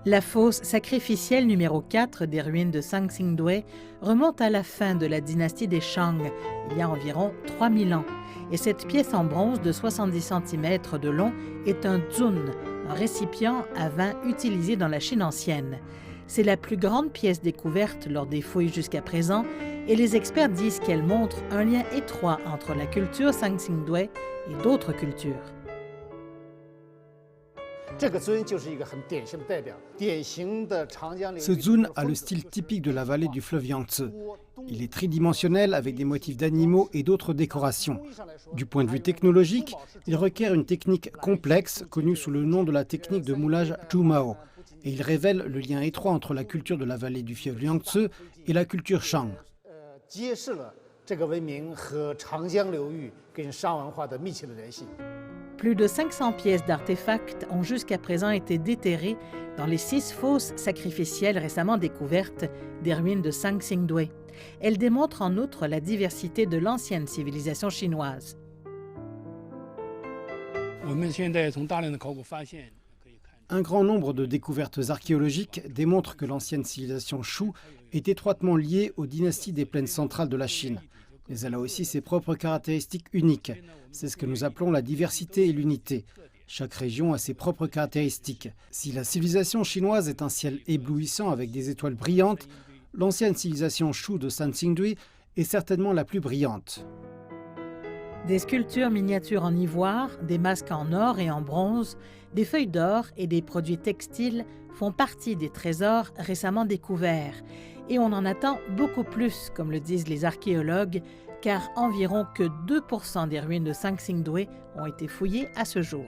La fosse sacrificielle numéro 4 des ruines de Sangsingdui remonte à la fin de la dynastie des Shang, il y a environ 3000 ans. Et cette pièce en bronze de 70 cm de long est un zun, un récipient à vin utilisé dans la Chine ancienne. C'est la plus grande pièce découverte lors des fouilles jusqu'à présent et les experts disent qu'elle montre un lien étroit entre la culture Sangsingdui et d'autres cultures. Ce zun a le style typique de la vallée du fleuve Yangtze. Il est tridimensionnel avec des motifs d'animaux et d'autres décorations. Du point de vue technologique, il requiert une technique complexe connue sous le nom de la technique de moulage Zhumao. Et il révèle le lien étroit entre la culture de la vallée du fleuve Yangtze et la culture Shang. Plus de 500 pièces d'artefacts ont jusqu'à présent été déterrées dans les 6 fosses sacrificielles récemment découvertes des ruines de Sangsingdui. Elles démontrent en outre la diversité de l'ancienne civilisation chinoise. Un grand nombre de découvertes archéologiques démontrent que l'ancienne civilisation Shu est étroitement liée aux dynasties des plaines centrales de la Chine. Mais elle a aussi ses propres caractéristiques uniques. C'est ce que nous appelons la diversité et l'unité. Chaque région a ses propres caractéristiques. Si la civilisation chinoise est un ciel éblouissant avec des étoiles brillantes, l'ancienne civilisation Shu de Sangsingdui est certainement la plus brillante. Des sculptures miniatures en ivoire, des masques en or et en bronze, des feuilles d'or et des produits textiles font partie des trésors récemment découverts. Et on en attend beaucoup plus, comme le disent les archéologues, car environ que 2% des ruines de Sangsingdui ont été fouillées à ce jour.